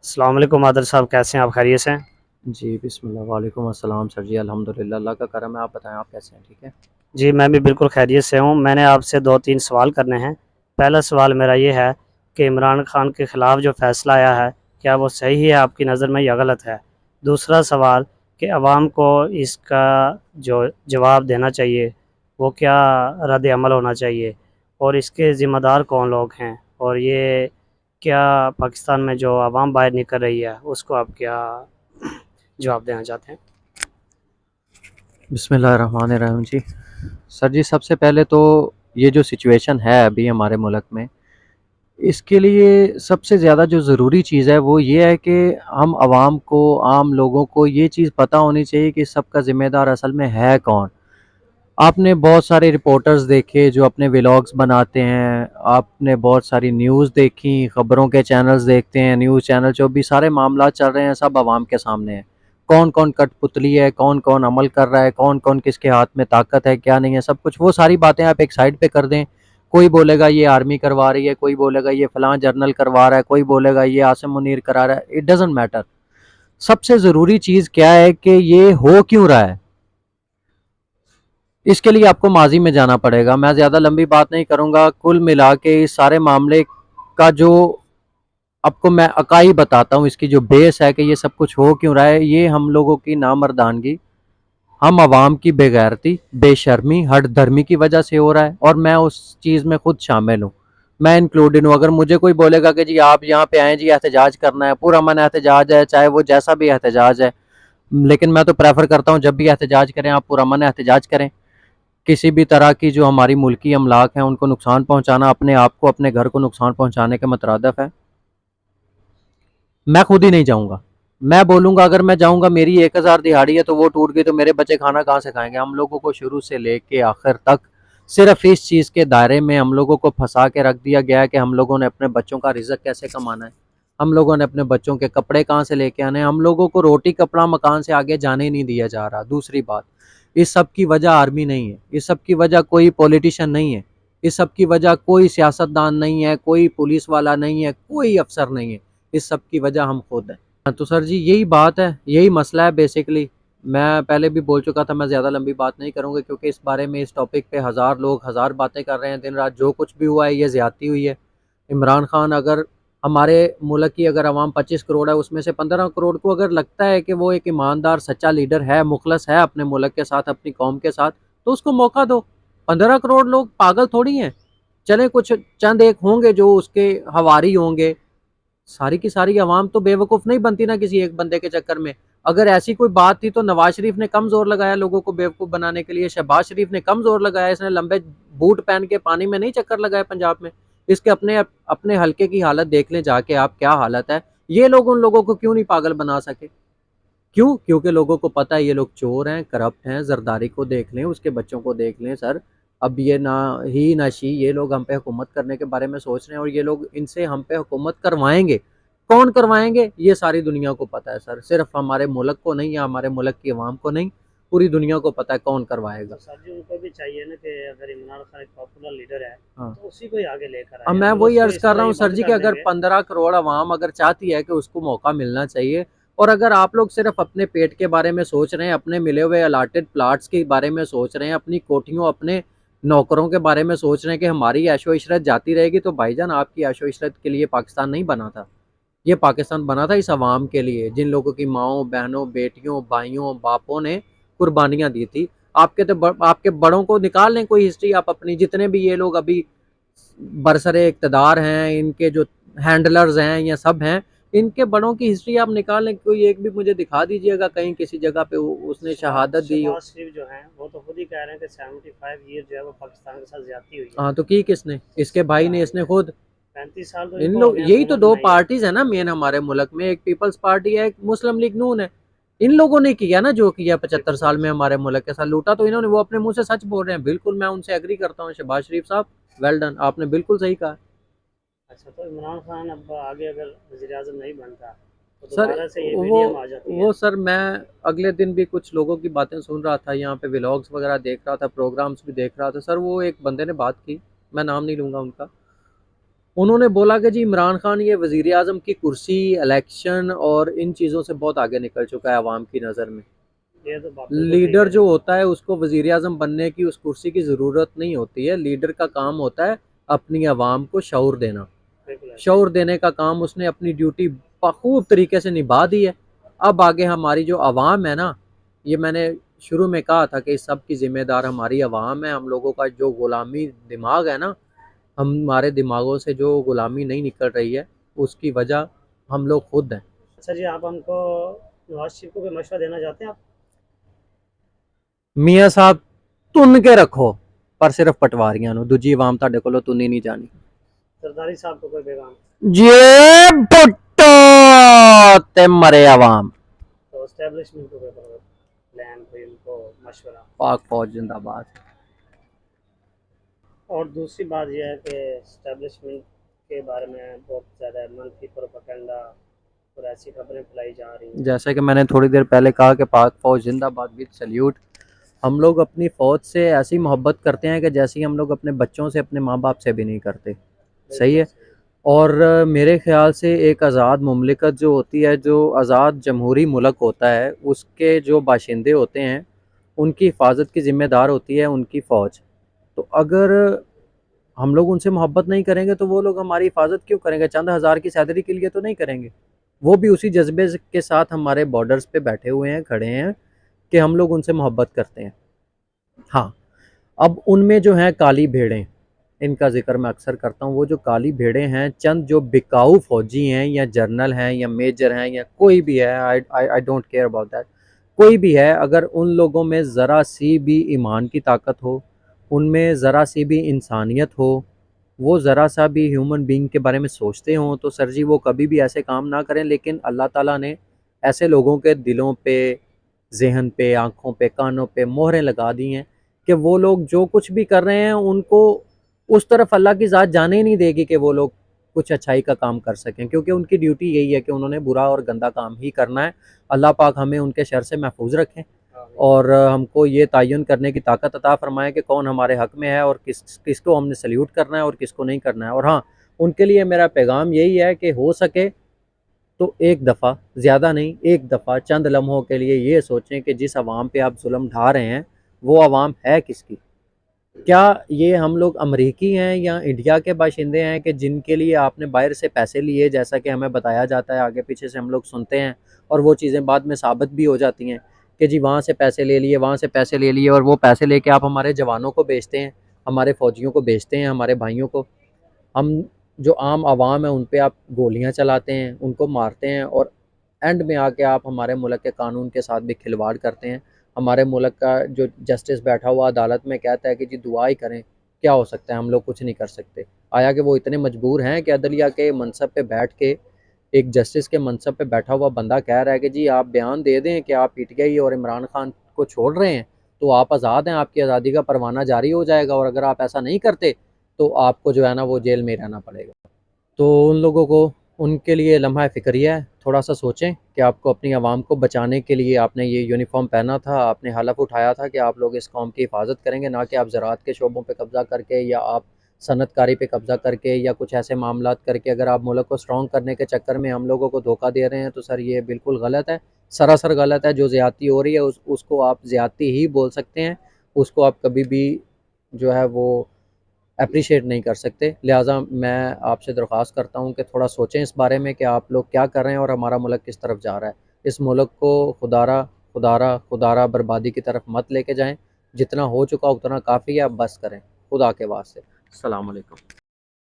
السلام علیکم عادل صاحب، کیسے ہیں آپ؟ خیریت سے ہیں؟ جی بسم اللہ، وعلیکم السلام سر جی، الحمدللہ اللہ کا کرم ہے۔ آپ بتائیں آپ کیسے ہیں؟ ٹھیک ہے؟ جی میں بھی بالکل خیریت سے ہوں۔ میں نے آپ سے 2-3 سوال کرنے ہیں۔ پہلا سوال میرا یہ ہے کہ عمران خان کے خلاف جو فیصلہ آیا ہے کیا وہ صحیح ہے آپ کی نظر میں یا غلط ہے؟ دوسرا سوال کہ عوام کو اس کا جو جواب دینا چاہیے وہ کیا رد عمل ہونا چاہیے، اور اس کے ذمہ دار کون لوگ ہیں، اور یہ کیا پاکستان میں جو عوام باہر نکل رہی ہے اس کو آپ کیا جواب دینا چاہتے ہیں؟ بسم اللہ الرحمن الرحیم جی۔ سر جی سب سے پہلے تو یہ جو سچویشن ہے ابھی ہمارے ملک میں، اس کے لیے سب سے زیادہ جو ضروری چیز ہے وہ یہ ہے کہ ہم عوام کو، عام لوگوں کو یہ چیز پتہ ہونی چاہیے کہ سب کا ذمہ دار اصل میں ہے کون۔ آپ نے بہت سارے رپورٹرز دیکھے جو اپنے ولاگز بناتے ہیں، آپ نے بہت ساری نیوز دیکھی، خبروں کے چینلز دیکھتے ہیں، نیوز چینل جو بھی سارے معاملات چل رہے ہیں سب عوام کے سامنے ہیں۔ کون کون کٹ پتلی ہے، کون کون عمل کر رہا ہے، کون کون کس کے ہاتھ میں طاقت ہے کیا نہیں ہے، سب کچھ وہ ساری باتیں آپ ایک سائڈ پہ کر دیں۔ کوئی بولے گا یہ آرمی کروا رہی ہے، کوئی بولے گا یہ فلاں جرنل کروا رہا ہے، کوئی بولے گا یہ عاصم منیر کرا رہا ہے، اٹ ڈزنٹ میٹر۔ سب سے ضروری چیز کیا ہے کہ یہ ہو کیوں رہا ہے۔ اس کے لیے آپ کو ماضی میں جانا پڑے گا۔ میں زیادہ لمبی بات نہیں کروں گا، کل ملا کے اس سارے معاملے کا جو آپ کو میں اکائی بتاتا ہوں، اس کی جو بیس ہے کہ یہ سب کچھ ہو کیوں رہا ہے، یہ ہم لوگوں کی نامردانگی، ہم عوام کی بے غیرتی، بے شرمی، ہٹ دھرمی کی وجہ سے ہو رہا ہے، اور میں اس چیز میں خود شامل ہوں، میں انکلوڈڈ ہوں۔ اگر مجھے کوئی بولے گا کہ جی آپ یہاں پہ آئیں، جی احتجاج کرنا ہے، پورا من احتجاج ہے، چاہے وہ جیسا بھی احتجاج ہے، لیکن میں تو پریفر کرتا ہوں جب بھی احتجاج کریں آپ پورا من احتجاج کریں۔ کسی بھی طرح کی جو ہماری ملکی املاک ہیں ان کو نقصان پہنچانا اپنے آپ کو، اپنے گھر کو نقصان پہنچانے کے مترادف ہے۔ میں خود ہی نہیں جاؤں گا، میں بولوں گا اگر میں جاؤں گا میری 1000 دہاڑی ہے تو وہ ٹوٹ گئی تو میرے بچے کھانا کہاں سے کھائیں گے۔ ہم لوگوں کو شروع سے لے کے آخر تک صرف اس چیز کے دائرے میں ہم لوگوں کو پھنسا کے رکھ دیا گیا ہے کہ ہم لوگوں نے اپنے بچوں کا رزق کیسے کمانا ہے، ہم لوگوں نے اپنے بچوں کے کپڑے کہاں سے لے کے آنے ہیں، ہم لوگوں کو روٹی کپڑا مکان سے آگے جانے ہی نہیں دیا جا رہا۔ دوسری بات، اس سب کی وجہ آرمی نہیں ہے، اس سب کی وجہ کوئی پولیٹیشن نہیں ہے، اس سب کی وجہ کوئی سیاستدان نہیں ہے، کوئی پولیس والا نہیں ہے، کوئی افسر نہیں ہے، اس سب کی وجہ ہم خود ہیں۔ تو سر جی یہی بات ہے، یہی مسئلہ ہے بیسیکلی۔ میں پہلے بھی بول چکا تھا، میں زیادہ لمبی بات نہیں کروں گا کیونکہ اس بارے میں، اس ٹاپک پہ ہزار لوگ ہزار باتیں کر رہے ہیں دن رات۔ جو کچھ بھی ہوا ہے یہ زیادتی ہوئی ہے۔ عمران خان، اگر ہمارے ملک کی اگر عوام 25 کروڑ ہے، اس میں سے 15 کروڑ کو اگر لگتا ہے کہ وہ ایک ایماندار سچا لیڈر ہے، مخلص ہے اپنے ملک کے ساتھ، اپنی قوم کے ساتھ، تو اس کو موقع دو۔ 15 کروڑ لوگ پاگل تھوڑی ہیں۔ چلیں کچھ چند ایک ہوں گے جو اس کے ہواری ہوں گے، ساری کی ساری عوام تو بے وقوف نہیں بنتی نا کسی ایک بندے کے چکر میں۔ اگر ایسی کوئی بات تھی تو نواز شریف نے کم زور لگایا لوگوں کو بے وقوف بنانے کے لیے، شہباز شریف نے کم زور لگایا، اس نے لمبے بوٹ پہن کے پانی میں نہیں چکر لگایا پنجاب میں۔ اس کے اپنے حلقے کی حالت دیکھ لیں جا کے آپ، کیا حالت ہے۔ یہ لوگ ان لوگوں کو کیوں نہیں پاگل بنا سکے؟ کیوں؟ کیونکہ لوگوں کو پتہ ہے یہ لوگ چور ہیں، کرپٹ ہیں۔ زرداری کو دیکھ لیں، اس کے بچوں کو دیکھ لیں سر، اب یہ نہ ہی نہ شی یہ لوگ ہم پہ حکومت کرنے کے بارے میں سوچ رہے ہیں، اور یہ لوگ ان سے ہم پہ حکومت کروائیں گے۔ کون کروائیں گے یہ ساری دنیا کو پتہ ہے سر، صرف ہمارے ملک کو نہیں یا ہمارے ملک کی عوام کو نہیں، پوری دنیا کو پتہ ہے کون کروائے گا۔ تو سر جی ان کو بھی چاہیے نا کہ اگر عمران خان ایک پاپولر لیڈر ہے ہاں، تو اسی کو ہی آگے لے کر اب آئے۔ میں اگر وہی اس کو عرض اس کر طرح رہا ہی ہوں سر بند جی کہ کر دیں اگر گے 15 کروڑ عوام اگر چاہتی ہے کہ اس کو موقع ملنا چاہیے، اور اگر آپ لوگ صرف اپنے پیٹ کے بارے میں سوچ رہے ہیں، اپنے ملے ہوئے الاٹڈ پلاٹس کے بارے میں سوچ رہے ہیں، اپنی کوٹھیوں، اپنے نوکروں کے بارے میں سوچ رہے ہیں کہ ہماری عیش و عشرت جاتی رہے گی، تو بھائی جان آپ کی عیش و عشرت کے لیے پاکستان نہیں بنا تھا۔ یہ پاکستان بنا تھا اس عوام کے لیے، جن لوگوں کی ماؤں، بہنوں، بیٹیوں، بھائیوں، باپوں نے قربانیاں دی تھی۔ آپ کے بڑوں کو نکال لیں کوئی ہسٹری آپ اپنی، جتنے بھی یہ لوگ ابھی برسر اقتدار ہیں، ان کے جو ہینڈلرز ہیں یا سب ہیں، ان کے بڑوں کی ہسٹری آپ نکال لیں، کوئی ایک بھی مجھے دکھا دیجئے گا کہیں کسی جگہ پہ اس نے شہادت دی ہو۔ شہباز شریف جو ہیں وہ تو خود ہی کہہ رہے ہیں کہ 75 ایئر جو ہے وہ پاکستان کے ساتھ زیادتی ہوئی ہے۔ ہاں تو کی کس نے؟ اس کے بھائی نے، اس نے خود۔ 35 سال تو ان ان کو ہو لوگ، گئے یہی تو حکومت دو بنائی ہے۔ پارٹیز ہیں نا مین ہمارے ملک میں، ایک پیپلز پارٹی ہے، ایک مسلم لیگ نون ہے۔ ان لوگوں نے کیا نا جو کیا 75 سال میں ہمارے ملک کے ساتھ، لوٹا تو انہوں نے، وہ اپنے منہ سے سچ بول رہے ہیں، بالکل میں ان سے ایگری کرتا ہوں۔ شہباز شریف صاحب ویل ڈن، آپ نے بالکل صحیح کہا۔ اچھا تو عمران خان اب آگے اگر وزیر اعظم نہیں بنتا تو سر دوبارہ سے یہ وہ ویڈیو آ جاتی ہے۔ وہ سر میں اگلے دن بھی کچھ لوگوں کی باتیں سن رہا تھا، یہاں پہ ولاگز وغیرہ دیکھ رہا تھا، پروگرامز بھی دیکھ رہا تھا سر۔ وہ ایک بندے نے بات کی، میں نام نہیں لوں گا ان کا، انہوں نے بولا کہ جی عمران خان یہ وزیر اعظم کی کرسی، الیکشن اور ان چیزوں سے بہت آگے نکل چکا ہے عوام کی نظر میں. یہ تو بات بالکل لیڈر ٹھیک جو ہے۔ ہوتا ہے اس کو وزیر اعظم بننے کی، اس کرسی کی ضرورت نہیں ہوتی ہے. لیڈر کا کام ہوتا ہے اپنی عوام کو شعور دینا. بالکل ایسا شعور دینے کا کام اس نے اپنی ڈیوٹی بخوب طریقے سے نبھا دی ہے. اب آگے ہماری جو عوام ہے نا، یہ میں نے شروع میں کہا تھا کہ اس سب کی ذمہ دار ہماری عوام ہے. ہم لوگوں کا جو غلامی دماغ ہے نا، ہمارے دماغوں سے جو غلامی نہیں نکل رہی ہے، اس کی وجہ ہم لوگ خود ہیں. اچھا جی، آپ ہم کو نواز شریف کو کوئی مشورہ دینا چاہتے ہیں آپ؟ میاں صاحب تن کے رکھو پر صرف پٹواریاں نو، دوجی عوام تہاڈے کولوں تنی نہیں جانی. سرداری صاحب کو کوئی پیغام؟ جی بھٹو تے مرے عوام. تو اسٹیبلشمنٹ کو کوئی پلان، کوئی ان کو مشورہ؟ پاک فوج زندہ باد. اور دوسری بات یہ ہے کہ اسٹیبلشمنٹ کے بارے میں بہت زیادہ منفی پروپیگنڈا اور ایسی خبریں پھیلائی جا رہی ہیں۔ جیسا کہ میں نے تھوڑی دیر پہلے کہا کہ پاک فوج زندہ باد وتھ سلیوٹ. ہم لوگ اپنی فوج سے ایسی محبت کرتے ہیں کہ جیسی ہم لوگ اپنے بچوں سے، اپنے ماں باپ سے بھی نہیں کرتے. صحیح ہے. اور میرے خیال سے ایک آزاد مملکت جو ہوتی ہے، جو آزاد جمہوری ملک ہوتا ہے، اس کے جو باشندے ہوتے ہیں ان کی حفاظت کی ذمہ دار ہوتی ہے ان کی فوج. تو اگر ہم لوگ ان سے محبت نہیں کریں گے تو وہ لوگ ہماری حفاظت کیوں کریں گے؟ چند ہزار کی سیلری کے لیے تو نہیں کریں گے. وہ بھی اسی جذبے کے ساتھ ہمارے بارڈرز پہ بیٹھے ہوئے ہیں، کھڑے ہیں کہ ہم لوگ ان سے محبت کرتے ہیں. ہاں، اب ان میں جو ہیں کالی بھیڑیں، ان کا ذکر میں اکثر کرتا ہوں. وہ جو کالی بھیڑیں ہیں، چند جو بکاؤ فوجی ہیں یا جرنل ہیں یا میجر ہیں یا کوئی بھی ہے، I don't care about that، کوئی بھی ہے، اگر ان لوگوں میں ذرا سی بھی ایمان کی طاقت ہو، ان میں ذرا سی بھی انسانیت ہو، وہ ذرا سا بھی ہیومن بینگ کے بارے میں سوچتے ہوں، تو سر جی وہ کبھی بھی ایسے کام نہ کریں. لیکن اللہ تعالیٰ نے ایسے لوگوں کے دلوں پہ، ذہن پہ، آنکھوں پہ، کانوں پہ مہریں لگا دی ہیں کہ وہ لوگ جو کچھ بھی کر رہے ہیں ان کو اس طرف اللہ کی ذات جانے ہی نہیں دے گی کہ وہ لوگ کچھ اچھائی کا کام کر سکیں، کیونکہ ان کی ڈیوٹی یہی ہے کہ انہوں نے برا اور گندا کام ہی کرنا ہے. اللہ پاک ہمیں ان کے شر سے محفوظ رکھیں اور ہم کو یہ تعین کرنے کی طاقت عطا فرمائے کہ کون ہمارے حق میں ہے اور کس کو ہم نے سلیوٹ کرنا ہے اور کس کو نہیں کرنا ہے. اور ہاں، ان کے لیے میرا پیغام یہی ہے کہ ہو سکے تو ایک دفعہ، زیادہ نہیں، ایک دفعہ چند لمحوں کے لیے یہ سوچیں کہ جس عوام پہ آپ ظلم ڈھا رہے ہیں وہ عوام ہے کس کی. کیا یہ ہم لوگ امریکی ہیں یا انڈیا کے باشندے ہیں کہ جن کے لیے آپ نے باہر سے پیسے لیے، جیسا کہ ہمیں بتایا جاتا ہے، آگے پیچھے سے ہم لوگ سنتے ہیں اور وہ چیزیں بعد میں ثابت بھی ہو جاتی ہیں کہ جی وہاں سے پیسے لے لیے، وہاں سے پیسے لے لیے، اور وہ پیسے لے کے آپ ہمارے جوانوں کو بیچتے ہیں، ہمارے فوجیوں کو بیچتے ہیں، ہمارے بھائیوں کو. ہم جو عام عوام ہیں ان پہ آپ گولیاں چلاتے ہیں، ان کو مارتے ہیں، اور اینڈ میں آ کے آپ ہمارے ملک کے قانون کے ساتھ بھی کھلواڑ کرتے ہیں. ہمارے ملک کا جو جسٹس بیٹھا ہوا عدالت میں کہتا ہے کہ جی دعا ہی کریں، کیا ہو سکتا ہے، ہم لوگ کچھ نہیں کر سکتے. آیا کہ وہ اتنے مجبور ہیں کہ عدلیہ کے منصب پہ بیٹھ کے، ایک جسٹس کے منصب پہ بیٹھا ہوا بندہ کہہ رہا ہے کہ جی آپ بیان دے دیں کہ آپ پی ٹی آئی اور عمران خان کو چھوڑ رہے ہیں تو آپ آزاد ہیں، آپ کی آزادی کا پروانہ جاری ہو جائے گا، اور اگر آپ ایسا نہیں کرتے تو آپ کو جو ہے نا وہ جیل میں رہنا پڑے گا. تو ان لوگوں کو، ان کے لیے لمحہ فکریہ ہے. تھوڑا سا سوچیں کہ آپ کو اپنی عوام کو بچانے کے لیے آپ نے یہ یونیفارم پہنا تھا، آپ نے حلف اٹھایا تھا کہ آپ لوگ اس قوم کی حفاظت کریں گے، نہ کہ آپ زراعت کے شعبوں پہ قبضہ کر کے یا آپ صنعت کاری پہ قبضہ کر کے یا کچھ ایسے معاملات کر کے اگر آپ ملک کو اسٹرانگ کرنے کے چکر میں ہم لوگوں کو دھوکہ دے رہے ہیں تو سر یہ بالکل غلط ہے، سراسر غلط ہے. جو زیادتی ہو رہی ہے اس کو آپ زیادتی ہی بول سکتے ہیں، اس کو آپ کبھی بھی جو ہے وہ اپریشیٹ نہیں کر سکتے. لہٰذا میں آپ سے درخواست کرتا ہوں کہ تھوڑا سوچیں اس بارے میں کہ آپ لوگ کیا کر رہے ہیں اور ہمارا ملک کس طرف جا رہا ہے. اس ملک کو خدارہ بربادی کی طرف مت لے کے جائیں. جتنا ہو چکا اتنا کافی ہے، اب بس کریں. خدا کے واسطے. السلام علیکم.